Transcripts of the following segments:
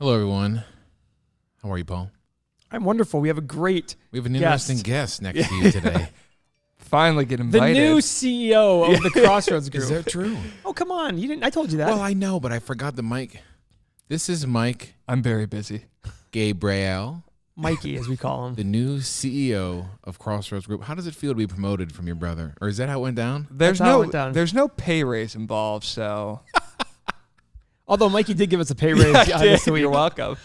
Hello, everyone. How are you, Paul? I'm wonderful. We have an interesting guest next to you today. Finally get invited. The new CEO of the Crossroads Group. Is that true? Oh, come on. You didn't. I told you that. Well, I know, but I forgot the mic. This is Mike I'm very busy. Gabrail, Mikey, as we call him. the new CEO of Crossroads Group. How does it feel to be promoted from your brother? Or is that how it went down? There's how it went down. there's no pay raise involved, so Although Mikey did give us a pay raise this week. You're welcome.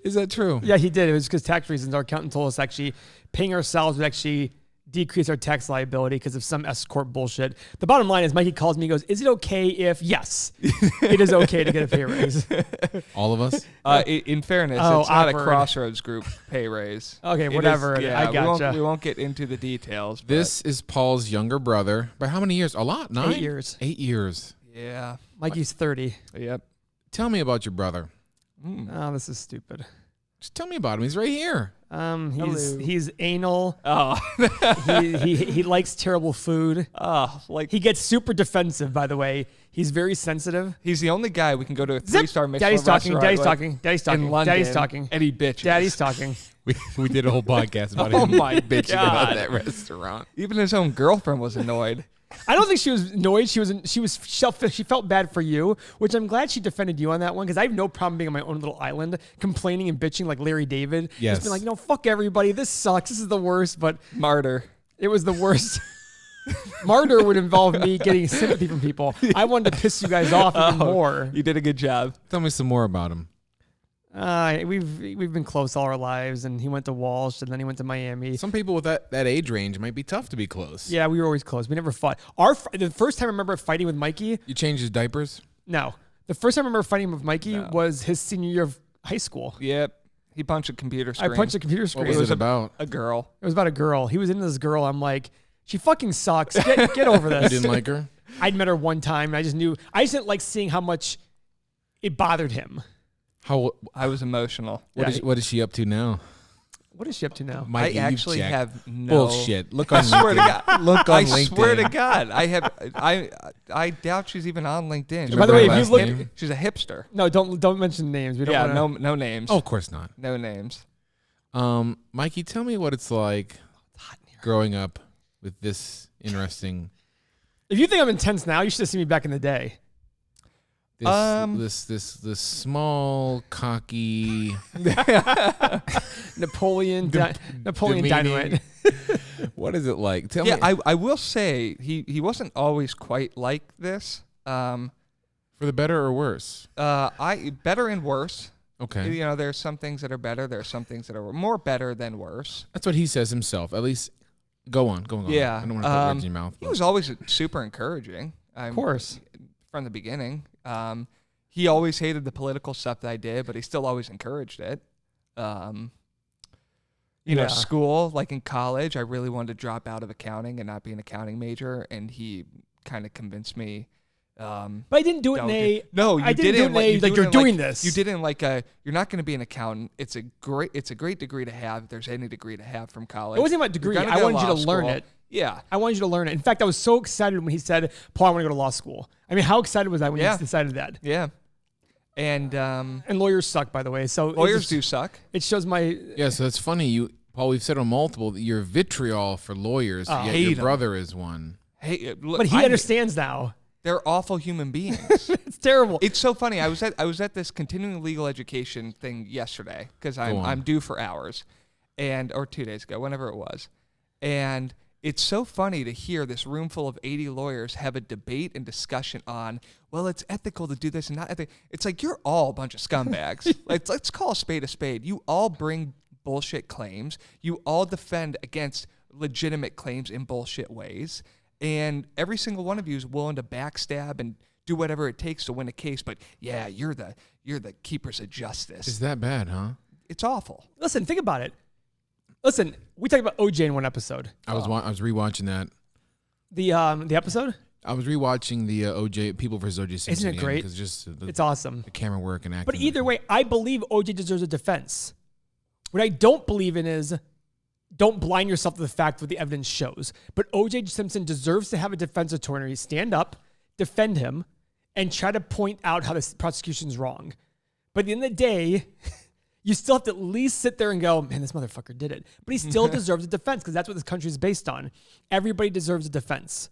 Is that true? Yeah, he did. It was because tax reasons. Our accountant told us actually paying ourselves would actually decrease our tax liability because of some S-corp bullshit. The bottom line is Mikey calls me and goes, is it okay if, yes, it is okay to get a pay raise? All of us? In fairness, Oh, it's not a awkward. Crossroads Group pay raise. Okay, It whatever. is- yeah, I gotcha. We won't get into the details. But This is Paul's younger brother. By how many years? A lot? 9? 8 years. 8 years. yeah. Mikey's 30. Yep. Tell me about your brother. Oh, this is stupid. Just tell me about him. He's right here. He's anal. Oh. He likes terrible food. Like He gets super defensive, by the way. He's very sensitive. he's the only guy we can go to a Zip. 3-star Michelin Daddy's talking. restaurant Daddy's with talking. Daddy's talking. in London, Daddy's talking. and he bitches. Daddy's talking. We did a whole podcast about Oh him my bitching God. about that restaurant. Even his own girlfriend was annoyed. I don't think she was annoyed. She felt bad for you, which I'm glad she defended you on that one because I have no problem being on my own little island, complaining and bitching like Larry David. Yes. Just being like, fuck everybody. This sucks. This is the worst. But Martyr. it was the worst. Martyr would involve me getting sympathy from people. I wanted to piss you guys off even more. You did a good job. Tell me some more about him. We've been close all our lives, and he went to Walsh, and then he went to Miami. Some people with that age range might be tough to be close. Yeah, we were always close. We never fought. The first time I remember fighting with Mikey, You changed his diapers? no. The first time I remember fighting with Mikey was his senior year of high school. Yep. He punched a computer screen. I punched a computer What screen. was It it was about? a girl. about a girl. He was into this girl. I'm like, she fucking sucks. Get over You this. didn't like her? I'd met her one time, and I didn't like seeing how much it bothered him. How? I was emotional. What is she up to now? What is she up to now? Mikey, I you've actually checked. have no Bullshit. Look on swear to LinkedIn. God. Look on I LinkedIn. swear to God. I doubt she's even on LinkedIn. By the way, if you last look, name? she's a hipster. no, don't mention names. We don't Yeah, wanna, no names. Oh, of course not. No names. Mikey, tell me what it's like growing up with this interesting. If you think I'm intense now, you should have seen me back in the day. This small, cocky. Napoleon demeaning. Dynamite. What is it like? Tell Yeah, me. I will say he wasn't always quite like this. For the better or worse? Better and worse. Okay. You know, there's some things that are better. There's some things that are more better than worse. That's what he says himself. At least, go on. Yeah. I don't want to put words in your mouth. He was always super encouraging. Of course. From the beginning. He always hated the political stuff that I did, but he still always encouraged it. You know, school, like in college, I really wanted to drop out of accounting and not be an accounting major, and he kind of convinced me. But I didn't do it in a. No, you I didn't do it in a, like, you're doing this. You didn't like you're not going to be an accountant. It's a great degree to have. If there's any degree to have from college. It wasn't about degree. I wanted you to learn it. Yeah. I wanted you to learn it. In fact, I was so excited when he said, Paul, I want to go to law school. I mean, how excited was I when you decided that? Yeah. And lawyers suck, by the way. So lawyers do suck. It shows my. Yeah, so that's funny. Paul, we've said on multiple that you're vitriol for lawyers, yet hate your 'em. brother is one. Hey, look, But he understands now. They're awful human beings. It's terrible. It's so funny. I was at this continuing legal education thing yesterday because I'm due for hours, or 2 days ago, whenever it was, and it's so funny to hear this room full of 80 lawyers have a debate and discussion on, well, it's ethical to do this and not ethical. It's like you're all a bunch of scumbags. Like, let's call a spade a spade. You all bring bullshit claims. You all defend against legitimate claims in bullshit ways. And every single one of you is willing to backstab and do whatever it takes to win a case. But yeah, you're the keepers of justice. Is that bad, huh? It's awful. Listen, think about it. Listen, we talked about OJ in one episode. I was rewatching that. The episode? I was rewatching the OJ People vs. OJ Simpson. Isn't it great? Because just It's awesome. the camera work and acting. But either way, I believe OJ deserves a defense. What I don't believe in is don't blind yourself to the fact what the evidence shows. But O.J. Simpson deserves to have a defense attorney stand up, defend him, and try to point out how the prosecution's wrong. But at the end of the day, you still have to at least sit there and go, man, this motherfucker did it. But he still deserves a defense because that's what this country is based on. Everybody deserves a defense.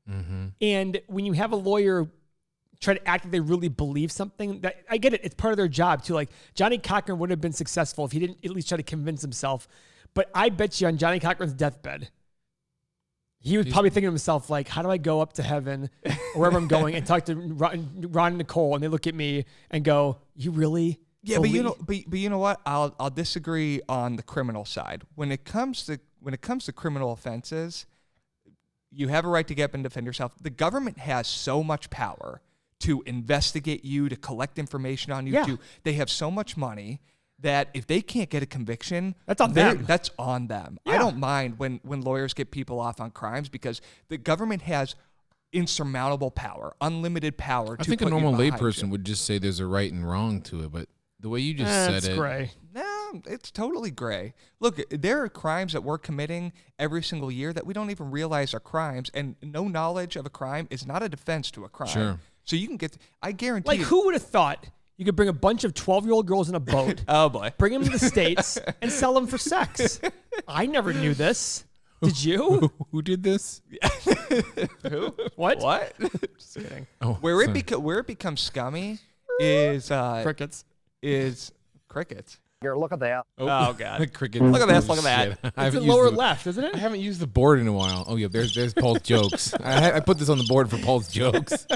Mm-hmm. And when you have a lawyer try to act like they really believe something, that I get it. It's part of their job too. Like Johnny Cochran wouldn't have been successful if he didn't at least try to convince himself. But I bet you on Johnny Cochran's deathbed, he was probably thinking to himself, like, how do I go up to heaven or wherever I'm going and talk to Ron and Nicole, and they look at me and go, you really? Yeah, but you know what? I'll disagree on the criminal side. When it comes to criminal offenses, you have a right to get up and defend yourself. The government has so much power to investigate you, to collect information on you. Yeah. They have so much money that if they can't get a conviction, that's on them. That's on them. Yeah. I don't mind when lawyers get people off on crimes because the government has insurmountable power, unlimited power. I think a normal layperson would just say there's a right and wrong to it, but the way you just said it's gray. No, it's totally gray. Look, there are crimes that we're committing every single year that we don't even realize are crimes, and no knowledge of a crime is not a defense to a crime. Sure. So you can get, I guarantee Like, who would have thought you could bring a bunch of 12-year-old girls in a boat, oh boy, bring them to the States, and sell them for sex? I never knew this. Did you? Who did this? Who? What? What? Just kidding. Oh, where it becomes scummy is Crickets. Is crickets. Here, look at that. Oh God. Cricket. Look at this. Look at that. Shit. It's the lower left, isn't it? I haven't used the board in a while. Oh yeah, there's Paul's jokes. I put this on the board for Paul's jokes.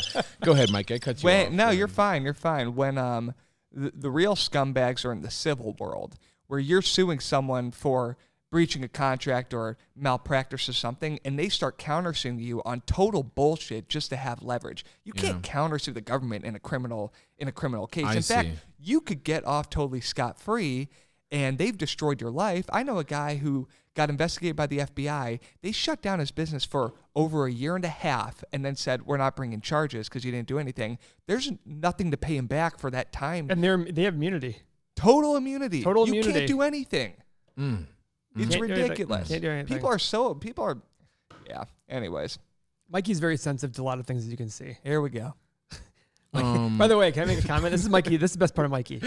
Go ahead, Mike. I cut you off. No, you're fine. You're fine. When the real scumbags are in the civil world, where you're suing someone for breaching a contract or malpractice or something, and they start countersuing you on total bullshit just to have leverage. You can't countersue the government in a criminal case. In fact, you could get off totally scot-free, and they've destroyed your life. I know a guy who got investigated by the FBI. They shut down his business for over a year and a half and then said, we're not bringing charges because you didn't do anything. There's nothing to pay him back for that time. And they have immunity. Total immunity. Total you immunity. Can't do anything. It's Can't ridiculous. Can't do anything. People are, yeah. Anyways, Mikey's very sensitive to a lot of things, as you can see. here we go. By the way, can I make a comment? This is Mikey. This is the best part of Mikey.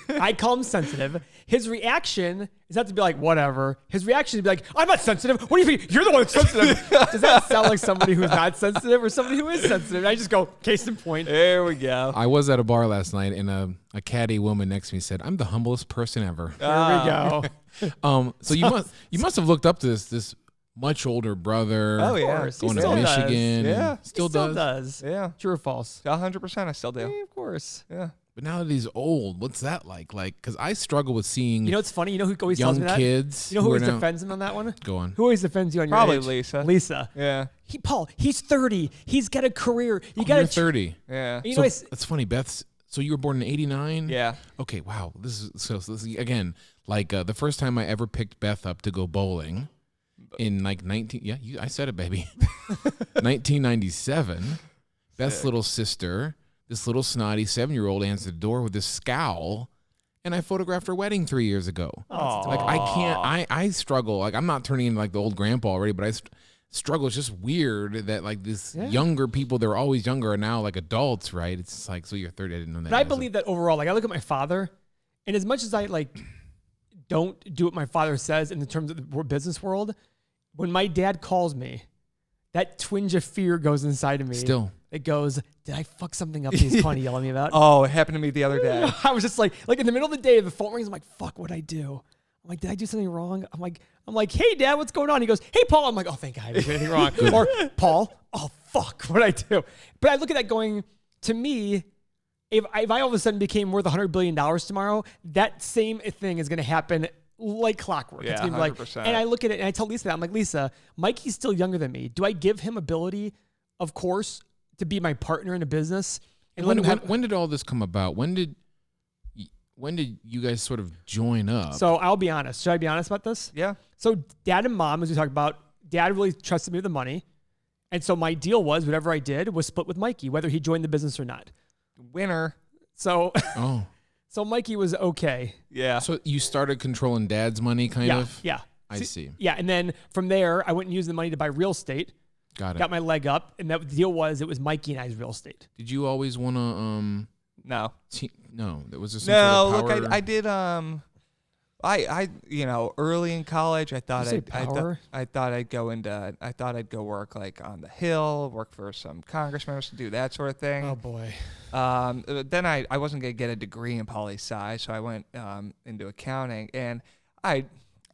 I call him sensitive. His reaction is not to be like, whatever. His reaction is to be like, I'm not sensitive. What do you think? You're the one that's sensitive. Does that sound like somebody who's not sensitive or somebody who is sensitive? And I just go, case in point. There we go. I was at a bar last night, and a catty woman next to me said, "I'm the humblest person ever." There we go. So you must have looked up to this much older brother. Oh yeah, Of course. Going He to still does. Michigan. Yeah. and Still does. yeah. True or false? 100%. I still do. Yeah, of course. Yeah. But now that he's old, what's that like? Like, because I struggle with seeing You know what's funny? You know who always tells young me that? kids. You know who are always now- defends him on that one? Go on. Who always defends you on your Probably age? Lisa. Lisa. Yeah. Paul, he's 30. He's got a career. You got You're to 30. Yeah. You So know, that's funny, Beth. So you were born in '89. Yeah. Okay. Wow. This is again like the first time I ever picked Beth up to go bowling in like 19. Yeah, I said it, baby. 1997. Beth's little sister, this little snotty 7-year-old, answered the door with this scowl, and I photographed her wedding 3 years ago. Oh, Like I can't. I struggle. Like I'm not turning into like the old grandpa already, but I struggle. It's just weird that like this younger people, they're always younger, are now like adults, right? It's just like, so you're 30. I didn't know that. But I believe that overall, like I look at my father, and as much as I like don't do what my father says in the terms of the business world, when my dad calls me, that twinge of fear goes inside of me. Still. It goes, did I fuck something up he's calling yelling at me about? Oh, it happened to me the other day. I was just like in the middle of the day, the phone rings. I'm like, fuck, what'd I do? I'm like, did I do something wrong? I'm like, hey, Dad, what's going on? He goes, hey, Paul. I'm like, oh, thank God, I didn't do anything wrong. Or, Paul, oh, fuck, what'd I do? But I look at that going, to me, if I all of a sudden became worth $100 billion tomorrow, that same thing is going to happen like clockwork. Yeah, It's gonna be like, 100%. and I look at it and I tell Lisa that. I'm like, Lisa, Mikey's still younger than me. Do I give him ability, of course, to be my partner in a business? And When did all this come about? When did you guys sort of join up? So I'll be honest. Should I be honest about this? Yeah. So Dad and Mom, as we talked about, Dad really trusted me with the money. And so my deal was whatever I did was split with Mikey, whether he joined the business or not. Winner. So oh, so Mikey was okay. Yeah. so you started controlling Dad's money, kind of. Yeah. I see. Yeah. And then from there, I went and used the money to buy real estate, Got it. got my leg up. And that the deal was it was Mikey and I's real estate. Did you always want to No. No, there was just No, sort of power. look, I did. I early in college, I thought I'd go work like on the Hill, work for some congressmen, to do that sort of thing. Oh boy. Then I wasn't gonna get a degree in poli-sci, so I went into accounting, and I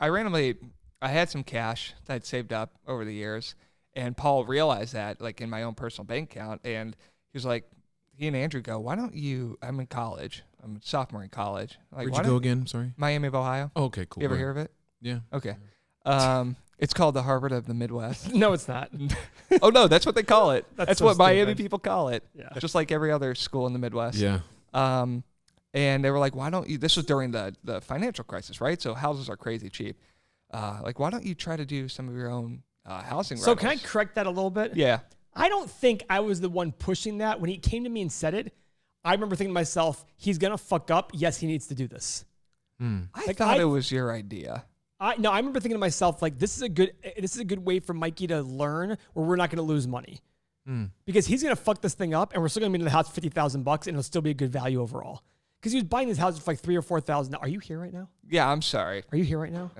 randomly had some cash that I'd saved up over the years, and Paul realized that like in my own personal bank account, and he was like, he and Andrew go, why don't you? I'm in college. I'm a sophomore in college. Like, Where'd you go again? Sorry. Miami of Ohio. Oh, okay, cool. You ever hear of it? Yeah. Okay. It's called the Harvard of the Midwest. No, it's not. Oh no, that's what they call it. That's so what Miami stupid. people call it. Yeah. Just like every other school in the Midwest. Yeah. And they were like, why don't you? This was during the financial crisis, right? So houses are crazy cheap. Like, why don't you try to do some of your own housing? So rentals? can I correct that a little bit? Yeah. I don't think I was the one pushing that. When he came to me and said it, I remember thinking to myself, he's going to fuck up. Yes, he needs to do this. I thought it was your idea. I remember thinking to myself, like, this is a good way for Mikey to learn where we're not going to lose money. Because he's going to fuck this thing up and we're still going to be in the house for $50,000 and it'll still be a good value overall. Because he was buying his house for like $3,000 or $4,000. Are you here right now? Yeah, I'm sorry. Are you here right now?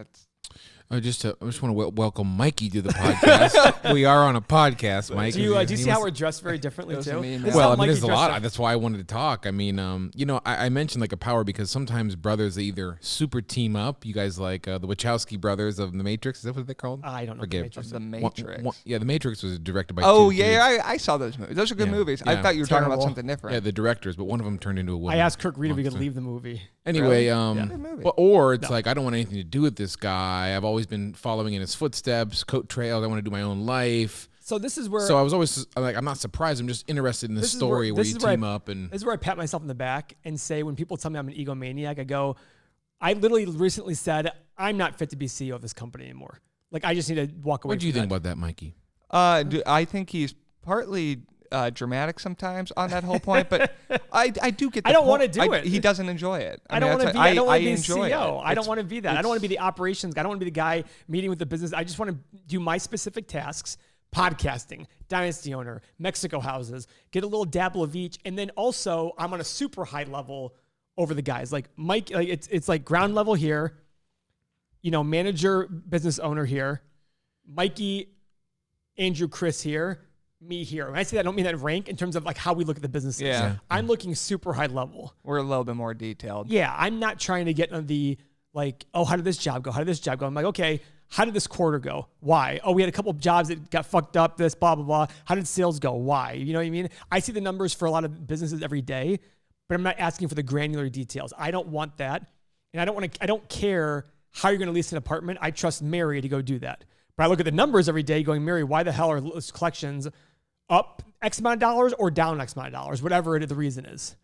I just want to welcome Mikey to the podcast. We are on a podcast, Mike. Do you see how we're dressed very differently too? Well, I mean, there's a lot. That's why I wanted to talk. I mean, I mentioned like a power because sometimes brothers they either super team up. You guys like the Wachowski brothers of The Matrix. Is that what they're called? I don't know. The Matrix. The Matrix was directed by. Oh two yeah, dudes. I saw those movies. Those are good movies. Yeah. I thought you were talking about Terrible. something different. Yeah, the directors, but one of them turned into a woman. I asked Kirk Reed if we could leave the movie. Anyway, movie. or it's like I don't want anything to do with this guy. I've always been following in his footsteps, coat trails. I want to do my own life. So this is where. So I was always like, I'm not surprised. I'm just interested in the story where you team up and. This is where I pat myself in the back and say, when people tell me I'm an egomaniac, I go, I literally recently said I'm not fit to be CEO of this company anymore. Like I just need to walk away. What do you think about that, Mikey? I think he's partly dramatic sometimes on that whole point, but I do get. I don't want to do it. He doesn't enjoy it. I don't want to be. I don't want to be the CEO. It. I don't want to be that. I don't want to be the operations guy. I don't want to be the guy meeting with the business. I just want to do my specific tasks: podcasting, dynasty owner, Mexico houses, get a little dabble of each, and then also I'm on a super high level over the guys. Like Mike, like it's like ground level here. Manager, business owner here, Mikey, Andrew, Chris here. Me here. When I say that, I don't mean that rank in terms of like how we look at the businesses. Yeah. I'm looking super high level. We're a little bit more detailed. Yeah. I'm not trying to get on the like, oh, how did this job go? How did this job go? I'm like, okay, how did this quarter go? Why? Oh, we had a couple of jobs that got fucked up, this, blah, blah, blah. How did sales go? Why? You know what I mean? I see the numbers for a lot of businesses every day, but I'm not asking for the granular details. I don't want that. And I don't care how you're going to lease an apartment. I trust Mary to go do that. But I look at the numbers every day going, Mary, why the hell are collections up X amount of dollars or down X amount of dollars, whatever the reason is?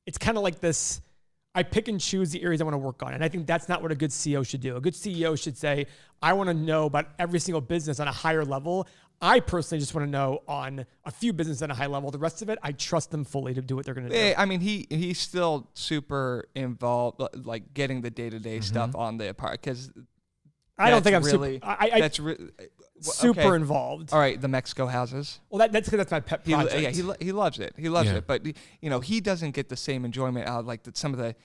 It's kind of like this, I pick and choose the areas I want to work on. And I think that's not what a good CEO should do. A good CEO should say, I want to know about every single business on a higher level. I personally just want to know on a few businesses on a high level. The rest of it, I trust them fully to do what they're going to do. I mean, he's still super involved, like getting the day-to-day stuff on the part, because I don't think I'm really, super involved. All right, the Mexico houses. Well, that's because that's my pet project. He loves it. He loves it, but he doesn't get the same enjoyment out of like some of the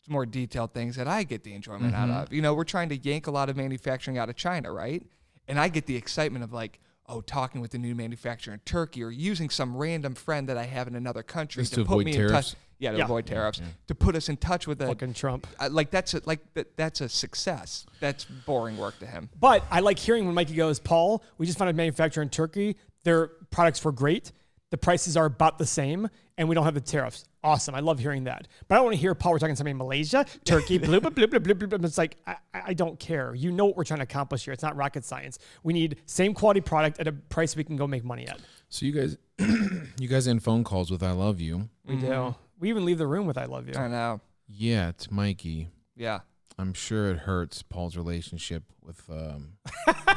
more detailed things that I get the enjoyment out of. We're trying to yank a lot of manufacturing out of China, right? And I get the excitement of like, talking with a new manufacturer in Turkey, or using some random friend that I have in another country to put me tariffs. in touch. To avoid tariffs, to put us in touch with fucking Trump. That's a success. That's boring work to him. But I like hearing when Mikey goes, Paul, we just found a manufacturer in Turkey. Their products were great. The prices are about the same, and we don't have the tariffs. Awesome. I love hearing that. But I don't want to hear Paul, we're talking to somebody in Malaysia, Turkey, blah, blah, blah, blah, blah, blah, blah. It's like, I don't care. You know what we're trying to accomplish here. It's not rocket science. We need same quality product at a price we can go make money at. So you guys end phone calls with I love you. We do. We even leave the room with I love you. I know. Yet, Mikey. Yeah. I'm sure it hurts Paul's relationship with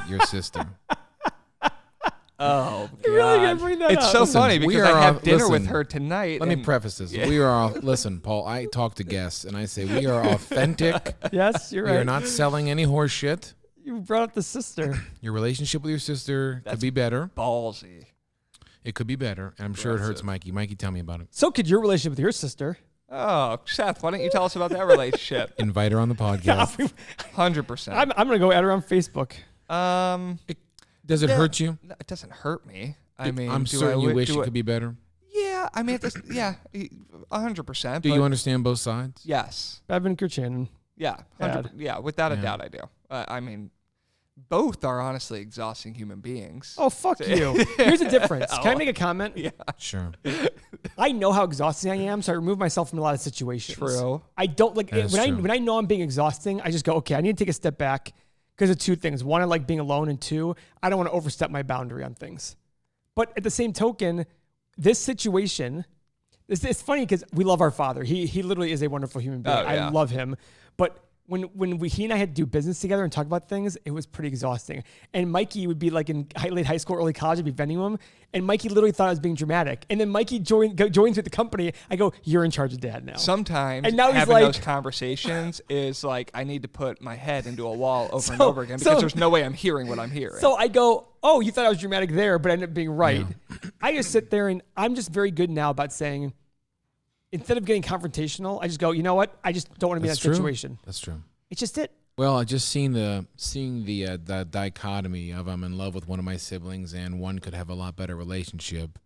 your sister. Oh, God. You're really going to bring that It's up. so Listen, funny we because are I have all- dinner with listen, her tonight. Let me preface this. We are all, listen, Paul, I talk to guests and I say we are authentic. Yes, you're We right. are not selling any horse shit. You brought up the sister. Your relationship with your sister could be better. Ballsy. It could be better. And I'm sure it hurts Mikey. Mikey, tell me about it. So could your relationship with your sister. Oh, Seth, why don't you tell us about that relationship? Invite her on the podcast. 100%. I'm going to go add her on Facebook. Does it hurt you? No, it doesn't hurt me. I mean, I'm certain you wish it could be better. Yeah, I mean, 100%. Do you understand both sides? Yes. Bevan Kirchanen. Yeah, 100%. Yeah, without a doubt, I do. I mean, both are honestly exhausting human beings. Oh, fuck you. Here's the difference. Can I make a comment? Yeah. Sure. I know how exhausting I am, so I remove myself from a lot of situations. True. I don't like it, when I know I'm being exhausting, I just go, okay, I need to take a step back because of two things. One, I like being alone, and two, I don't want to overstep my boundary on things. But at the same token, this situation, it's funny because we love our father. He literally is a wonderful human being. I love him. But when he and I had to do business together and talk about things, it was pretty exhausting. And Mikey would be like in late high school, early college, I'd be venting him. And Mikey literally thought I was being dramatic. And then Mikey joins with the company. I go, you're in charge of Dad now. Sometimes and now having those conversations is like, I need to put my head into a wall over and over again because there's no way I'm hearing what I'm hearing. So I go, oh, you thought I was dramatic there, but I ended up being right. Yeah. I just sit there and I'm just very good now about saying, instead of getting confrontational, I just go, you know what? I just don't want to be in that situation. That's true. It's just it. Well, I just seeing the dichotomy of I'm in love with one of my siblings and one could have a lot better relationship.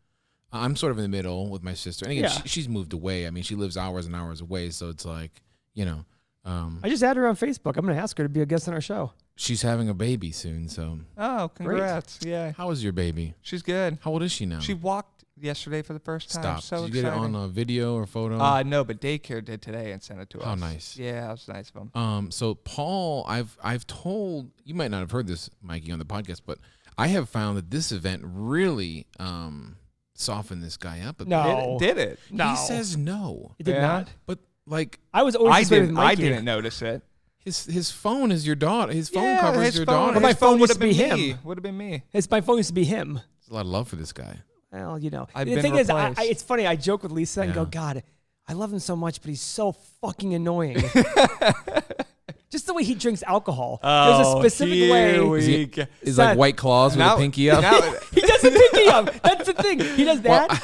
I'm sort of in the middle with my sister. And again, she's moved away. I mean, she lives hours and hours away, so it's like, you know. I just added her on Facebook. I'm going to ask her to be a guest on our show. She's having a baby soon, so. Oh, congrats. Great. Yeah. How is your baby? She's good. How old is she now? She walked yesterday for the first time. Stop. So Did you get it on a video or photo? No, but daycare did today and sent it to us. Oh, nice. Yeah, that was nice of them. So Paul, I've told, you might not have heard this, Mikey, on the podcast, but I have found that this event really softened this guy up a bit. No. Did it? No. He says no. It did not. But like, I was always with Mikey. I didn't notice it. His phone is your daughter. His phone covers your daughter. But my phone used to be him. Would have been me. My phone used to be him. There's a lot of love for this guy. Well, you know. The thing is, it's funny. I joke with Lisa and go, God, I love him so much, but he's so fucking annoying. Just the way he drinks alcohol. There's a specific way. He's like White Claws with a pinky up. He does a pinky up. That's the thing. He does that.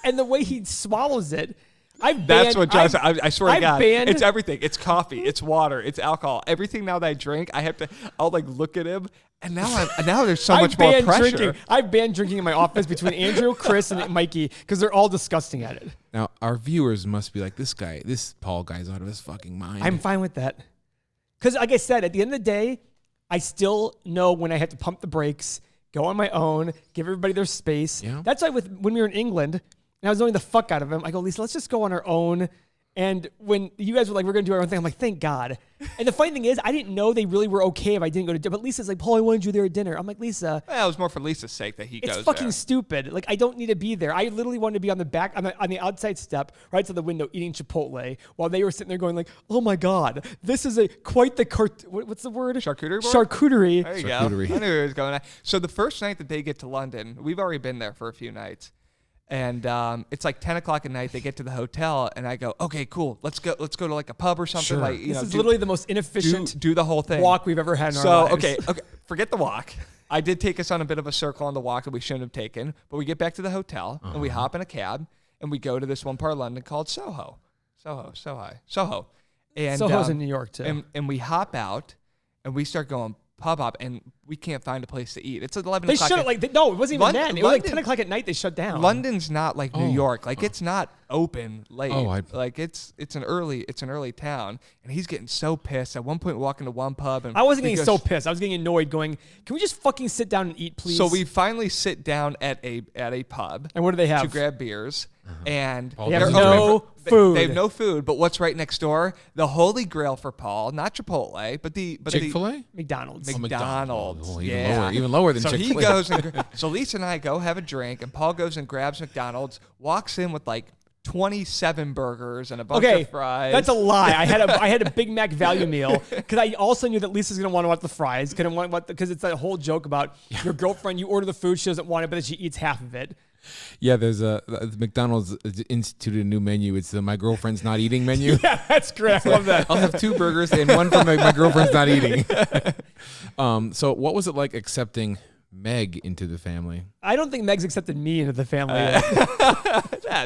And the way he swallows it. That's what John said. I swear to God, it's everything. It's coffee. It's water. It's alcohol. Everything now that I drink, I'll like look at him, and now there's so much more pressure. Drinking. I've banned drinking in my office between Andrew, Chris, and Mikey because they're all disgusting at it. Now our viewers must be like, this Paul guy's out of his fucking mind. I'm fine with that, because like I said, at the end of the day, I still know when I have to pump the brakes, go on my own, give everybody their space. Yeah. That's why when we were in England. And I was knowing the fuck out of him. I go, Lisa, let's just go on our own. And when you guys were like, we're going to do our own thing, I'm like, thank God. And the funny thing is, I didn't know they really were okay if I didn't go to dinner. But Lisa's like, Paul, I wanted you there at dinner. I'm like, Lisa. Well, it was more for Lisa's sake that he goes there. It's fucking stupid. Like, I don't need to be there. I literally wanted to be on the back, on the outside step, right to the window, eating Chipotle, while they were sitting there going like, oh my God, this is quite the, what's the word? Charcuterie board? Charcuterie. There you go. I knew it was going on. So the first night that they get to London, we've already been there for a few nights. And it's like 10 o'clock at night. They get to the hotel, and I go, "Okay, cool. Let's go to like a pub or something." Sure. Like, this is literally the most inefficient do the whole thing walk we've ever had in our lives. Okay, forget the walk. I did take us on a bit of a circle on the walk that we shouldn't have taken, but we get back to the hotel and we hop in a cab and we go to this one part of London called Soho. And Soho's in New York too. And we hop out and we start going pub hop, and we can't find a place to eat. It's 11 they o'clock. Shut it no, it wasn't even then. It was like 10 o'clock at night they shut down. London's not like New York. Like it's not open late. Like it's an early town, and he's getting so pissed. At one point, we walk into one pub, and I wasn't getting so pissed. I was getting annoyed, going, "Can we just fucking sit down and eat, please?" So we finally sit down at a pub. And what do they have? To grab beers. And they have no food. They have no food, but what's right next door? The holy grail for Paul, not Chipotle, but the Chick-fil-A? McDonald's. Oh, even lower than Chick-fil-A. So he goes so Lisa and I go have a drink, and Paul goes and grabs McDonald's, walks in with like 27 burgers and a bunch of fries. That's a lie. I had a Big Mac value meal because I also knew that Lisa's gonna want to watch the fries. Because it's a whole joke about your girlfriend. You order the food, she doesn't want it, but then she eats half of it. Yeah, there's McDonald's instituted a new menu. It's the my girlfriend's not eating menu. Yeah, that's correct. I love that. I'll have 2 burgers and one for my girlfriend's not eating. So what was it like accepting Meg into the family? I don't think Meg's accepted me into the family.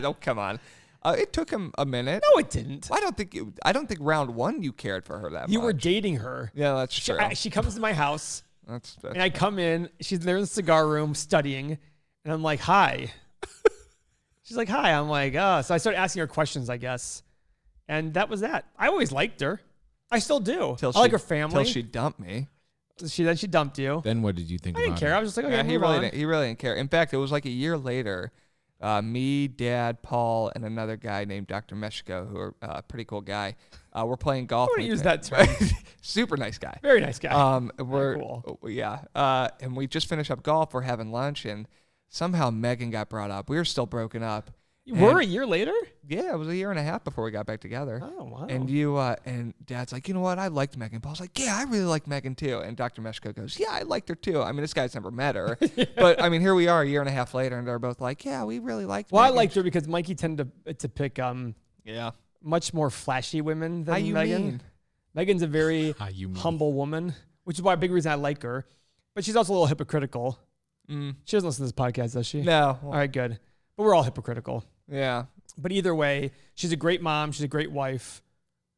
Don't come on. It took him a minute. No, it didn't. I don't think round one you cared for her that much. You were dating her. Yeah, that's true. She comes to my house, that's and I come in. She's there in the cigar room studying, and I'm like, "Hi." She's like, "Hi." I'm like, "Oh." So I started asking her questions, I guess, and that was that. I always liked her. I still do. I like her family. Until she dumped me. Then she dumped you. Then what did you think I didn't care. I was just like, okay, he really didn't care. In fact, it was like a year later. Me, Dad, Paul, and another guy named Dr. Meshko, who are a pretty cool guy. We're playing golf. I wouldn't use that term. Super nice guy. Very nice guy. We're cool. Yeah. And we just finished up golf. We're having lunch, and somehow Megan got brought up. We were still broken up. You were a year later? Yeah, it was a year and a half before we got back together. Oh, wow. And and Dad's like, you know what? I liked Megan. Paul's like, yeah, I really like Megan too. And Dr. Meshko goes, yeah, I liked her too. I mean, this guy's never met her. Yeah. But I mean, here we are a year and a half later, and they're both like, yeah, we really liked Megan. I liked her because Mikey tended to pick much more flashy women than Megan. Mean? Megan's a very humble woman, which is why a big reason I like her. But she's also a little hypocritical. She doesn't listen to this podcast, does she? No. All right, good. But we're all hypocritical. Yeah. But either way, she's a great mom. She's a great wife.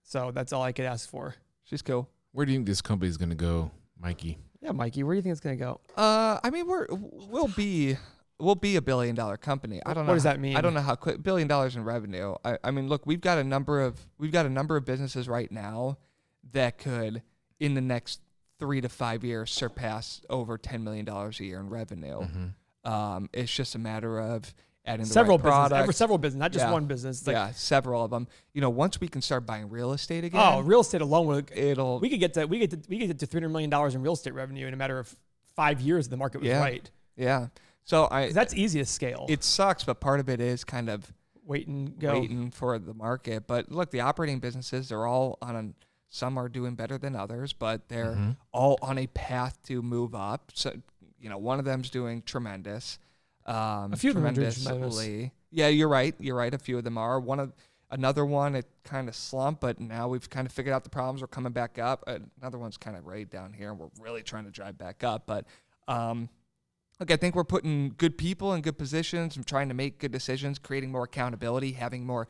So that's all I could ask for. She's cool. Where do you think this company is going to go, Mikey? Yeah, Mikey, where do you think it's going to go? I mean, we'll be a $1 billion company. I don't know. What does that mean? I don't know how quick. $1 billion in revenue. I mean, look, we've got a number of businesses right now that could, in the next 3 to 5 years, surpass over $10 million a year in revenue. Mm-hmm. It's just a matter of adding several the right products. Several businesses, not just one business. Like, several of them. You know, once we can start buying real estate again. Oh, real estate alone, we could get to $300 million in real estate revenue in a matter of 5 years if the market was right. Yeah. So that's easy to scale. It sucks, but part of it is kind of waiting for the market. But look, the operating businesses are all some are doing better than others, but they're all on a path to move up. So, you know, one of them's doing tremendous. A few of them are doing tremendous. Yeah, you're right. A few of them are. Another one, it kind of slumped, but now we've kind of figured out the problems. We're coming back up. Another one's kind of right down here, and we're really trying to drive back up. But look, I think we're putting good people in good positions and trying to make good decisions, creating more accountability, having more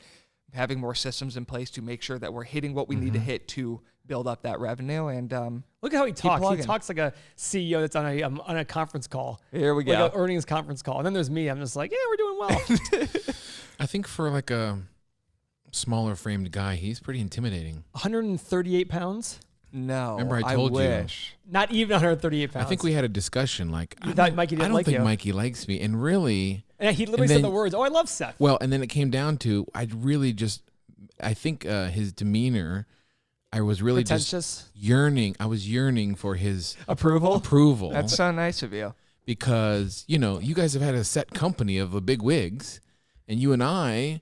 systems in place to make sure that we're hitting what we need to hit to build up that revenue. And look at how he talks. He talks like a CEO that's on a conference call. Here we go. Like an earnings conference call. And then there's me. I'm just like, yeah, we're doing well. I think for like a smaller framed guy, he's pretty intimidating. 138 pounds? No. Remember I told you. Not even 138 pounds. I think we had a discussion like, I thought Mikey didn't like you. I don't think Mikey likes me. And really... And he literally said the words, I love Seth. Well, and then it came down to, I think his demeanor, I was really just yearning. I was yearning for his approval. That's so nice of you. Because, you know, you guys have had a set company of the big wigs, and you and I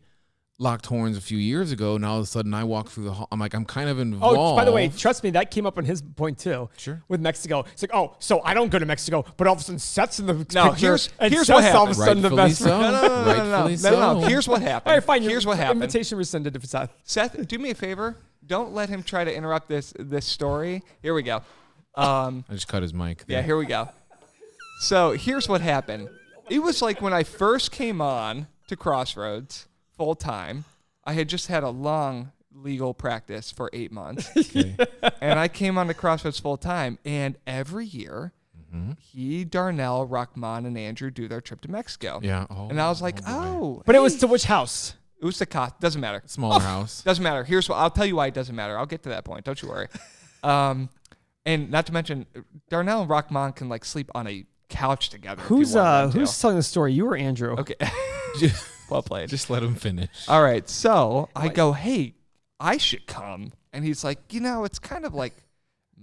locked horns a few years ago, and all of a sudden I walk through the hall. I'm like, I'm kind of involved. Oh, by the way, trust me, that came up on his point too. Sure. With Mexico. It's like, oh, so I don't go to Mexico, but all of a sudden Seth's in the picture. Here's Seth's what happened. All of a sudden the best. No. Here's what happened. All right, fine. Here's what happened. Invitation rescinded for Seth. Seth, do me a favor. Don't let him try to interrupt this story. Here we go. I just cut his mic. Yeah, here we go. So here's what happened. It was like when I first came on to Crossroads full time. I had just had a long legal practice for 8 months. Okay. And I came on to Crossroads full time. And every year, Darnell, Rahman, and Andrew do their trip to Mexico. Yeah. And I was like, But it was to which house? It was the cost. Doesn't matter. Smaller house. Doesn't matter. Here's what I'll tell you why it doesn't matter. I'll get to that point. Don't you worry. And not to mention, Darnell and Rahman can like sleep on a couch together. Who's telling the story? You or Andrew? Okay. Well played. Just let him finish. All right. So I go, hey, I should come. And he's like, you know, it's kind of like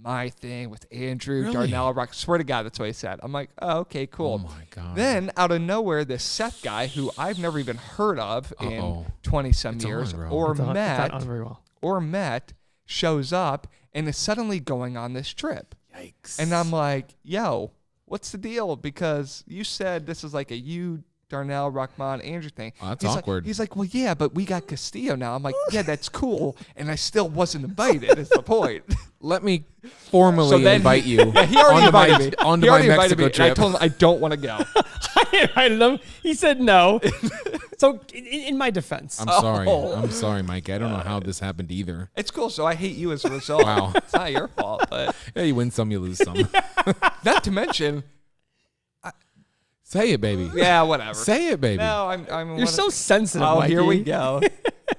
my thing with Andrew, really? Darnell, Rock. Swear to God, that's what he said. I'm like, oh, okay, cool. Oh, my God. Then out of nowhere, this Seth guy, who I've never even heard of in 20-some years or met, shows up and is suddenly going on this trip. Yikes. And I'm like, yo, what's the deal? Because you said this is like a Darnell, Rahman, Andrew thing. Oh, that's awkward. He's like, well, yeah, but we got Castillo now. I'm like, yeah, that's cool. And I still wasn't invited is the point. Let me formally invite you. Yeah, he already invited me. Onto my Mexico trip. And I told him I don't want to go. I invited him. He said no. So in my defense. I'm sorry, Mike. I don't know how this happened either. It's cool. So I hate you as a result. Wow. It's not your fault, but Yeah, you win some, you lose some. not to mention. Say it, baby. Yeah, whatever. Say it, baby. No, I'm. You're so sensitive, Oh, Mikey. here we go.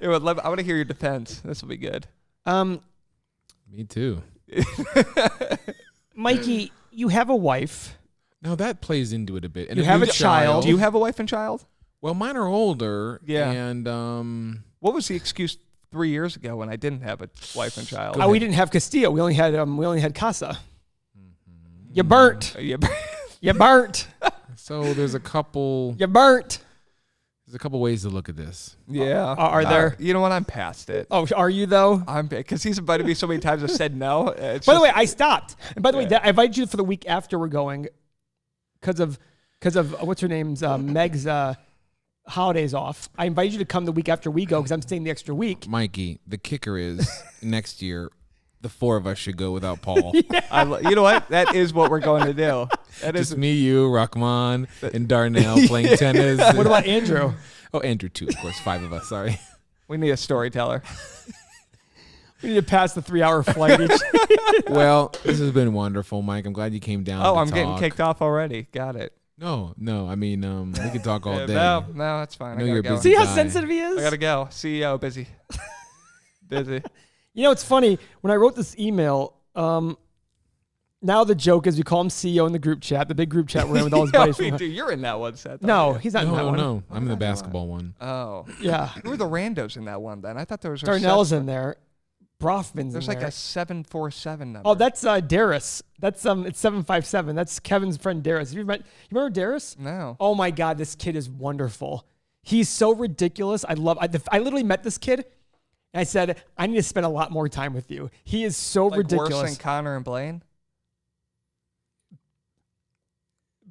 I want to hear your defense. This will be good. Me too. Mikey, you have a wife. Now that plays into it a bit. And You have a child. Do you have a wife and child? Well, mine are older. Yeah. And What was the excuse 3 years ago when I didn't have a wife and child? We didn't have Castillo. We only had Casa. You burnt. You burnt. so there's a couple. You burnt. There's a couple ways to look at this. Yeah. Are there? You know what? I'm past it. Oh, are you though? I'm because he's invited me so many times. I've said no. By the way, I stopped. And by the way, I invited you for the week after we're going, because of what's her name's Meg's holidays off. I invited you to come the week after we go because I'm staying the extra week. Mikey, the kicker is next year, the four of us should go without Paul. you know what? That is what we're going to do. That Just is me, you, Rahman, and Darnell playing tennis. What about Andrew? Oh, Andrew too, of course. 5 of us. Sorry. We need a storyteller. We need to pass the 3-hour flight each. Well, this has been wonderful, Mike. I'm glad you came down. Oh, to I'm talk. getting kicked off already. Got it. No. I mean, we could talk all day. No, that's fine. I know gotta you're go. busy. See how guy. sensitive he is? I gotta go. CEO busy. Busy. You know, it's funny. When I wrote this email, now the joke is we call him CEO in the group chat, the big group chat we're in with all his buddies. Dude, you're in that one, Seth. No, aren't he's not in that one. No. I'm in the basketball one. you? Oh. Yeah. Who were the randos in that one then? I thought there was Darnell's in there. Brofman's There's in like there. a 747 number. Oh, that's Darius. That's it's 757. That's Kevin's friend Darius. You remember Darius? No. Oh my God, this kid is wonderful. He's so ridiculous. I literally met this kid, and I said, I need to spend a lot more time with you. He is so Like ridiculous. worse than Connor and Blaine?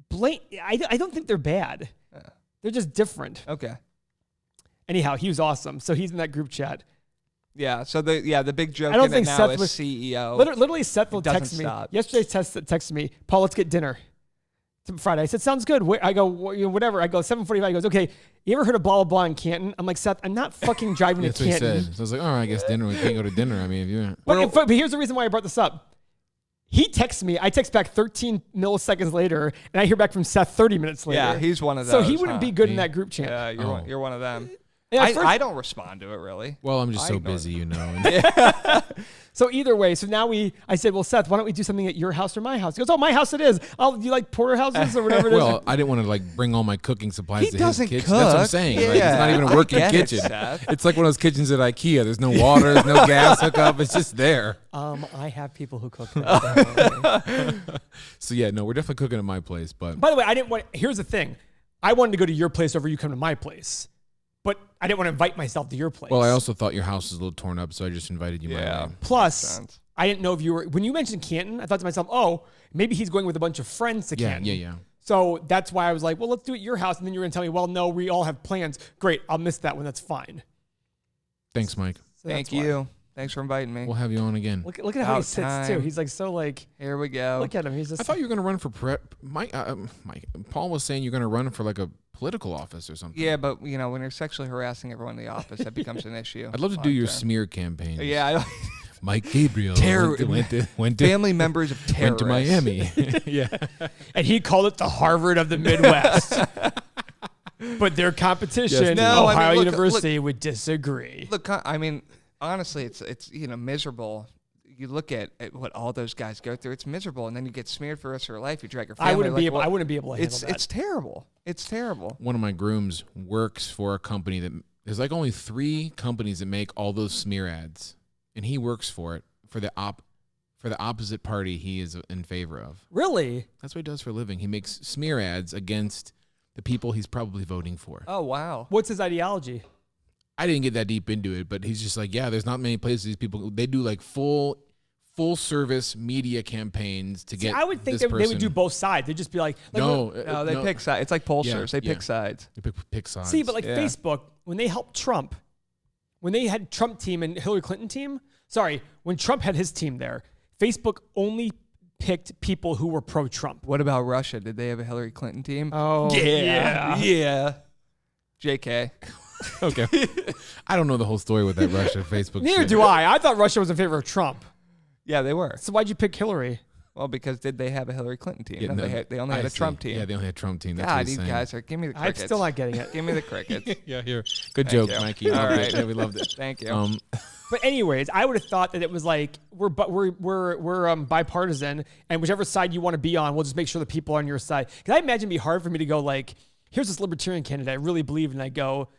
Blaine, I don't think they're bad. They're just different. Okay. Anyhow, he was awesome. So he's in that group chat. Yeah. So the big joke I don't in think it now Seth is was CEO. Literally, Seth will doesn't text me. stop. Yesterday, Seth texted me, Paul, let's get dinner. It's Friday. I said, sounds good. I go, whatever. I go, 7:45. He goes, okay, you ever heard of blah, blah, blah in Canton? I'm like, Seth, I'm not fucking driving to That's what he Canton. said. So I was like, all right, I guess dinner. We can't go to dinner. I mean, if you. But here's the reason why I brought this up. He texts me. I text back 13 milliseconds later, and I hear back from Seth 30 minutes later. Yeah, he's one of those. So he wouldn't be good in that group chat. Yeah, you're one of them. Yeah, I don't respond to it really. Well, I'm just so busy, you know. So either way, I said, well, Seth, why don't we do something at your house or my house? He goes, oh, my house it is. Oh, do you like porterhouses or whatever it is? Well, I didn't want to like bring all my cooking supplies He to doesn't his kitchen. cook. That's what I'm saying. Like, it's not even a working get it, kitchen. Seth. It's like one of those kitchens at IKEA. There's no water, there's no gas hookup. It's just there. I have people who cook that. So yeah, no, we're definitely cooking at my place. But By the way, here's the thing. I wanted to go to your place over you come to my place. But I didn't want to invite myself to your place. well, I also thought your house was a little torn up, so I just invited you my way. Plus, I didn't know if you were, when you mentioned Canton, I thought to myself, oh, maybe he's going with a bunch of friends to Canton. Yeah. So that's why I was like, well, let's do it at your house. And then you're going to tell me, well, no, we all have plans. Great. I'll miss that one. That's fine. Thanks, Mike. So Thank you. Thanks for inviting me. We'll have you on again. Look at how he sits too. He's like so like. Here we go. Look at him. He's just. I thought you were going to run for Mike. Paul was saying you're going to run for like a political office or something. Yeah, but when you're sexually harassing everyone in the office, that becomes an issue. I'd love to do your smear campaign. Yeah, Mike Gabrail went to family members of terrorists. went to Miami. Yeah, and he called it the Harvard of the Midwest. But their competition, Ohio University, would disagree. Look, I mean, honestly, it's miserable. You look at what all those guys go through; it's miserable, and then you get smeared for the rest of your life. You drag your family. I wouldn't be able to handle that. It's terrible. It's terrible. One of my grooms works for a company that there's like only 3 companies that make all those smear ads, and he works for it for the opposite party he is in favor of. Really? That's what he does for a living. He makes smear ads against the people he's probably voting for. Oh wow! What's his ideology? I didn't get that deep into it, but he's just like, yeah, there's not many places these people, they do like full service media campaigns to get. I would think they would do both sides. They'd just be like No, they pick sides. It's like pollsters. They pick sides. They pick sides. See, but like Facebook, when they helped Trump, when they had Trump team and Hillary Clinton team, when Trump had his team there, Facebook only picked people who were pro-Trump. What about Russia? Did they have a Hillary Clinton team? Oh, yeah. JK. Okay. I don't know the whole story with that Russia Facebook Neither shit. do I. I thought Russia was in favor of Trump. Yeah, they were. So why'd you pick Hillary? Well, because did they have a Hillary Clinton team? Yeah, no, no, they only had a Trump team. Yeah, they only had a Trump team. That's God, what he's you saying. guys are. Give me the crickets. I'm still not getting it. Give me the crickets. Yeah, here. Good Thank joke, you. Mikey. All right. Yeah, we loved it. Thank you. But anyways, I would have thought that it was like we're bipartisan, and whichever side you want to be on, we'll just make sure the people are on your side. Because I imagine it'd be hard for me to go like, here's this libertarian candidate I really believe in. And I go,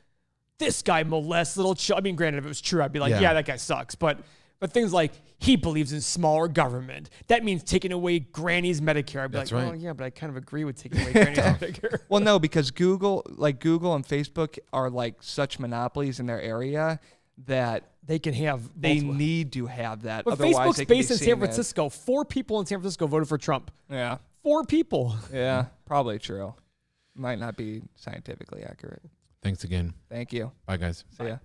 this guy molests little children. I mean, granted, if it was true, I'd be like, yeah, that guy sucks. But things like he believes in smaller government. That means taking away Granny's Medicare. I'd be That's like, right. oh yeah, but I kind of agree with taking away Granny's Medicare. Well, no, because Google and Facebook are like such monopolies in their area that They can have. they multiple. need to have that. But Otherwise, Facebook's they can be based in seen San Francisco. 4 people in San Francisco voted for Trump. Yeah, 4 people. yeah, probably true. Might not be scientifically accurate. Thanks again. Thank you. Bye, guys. See ya.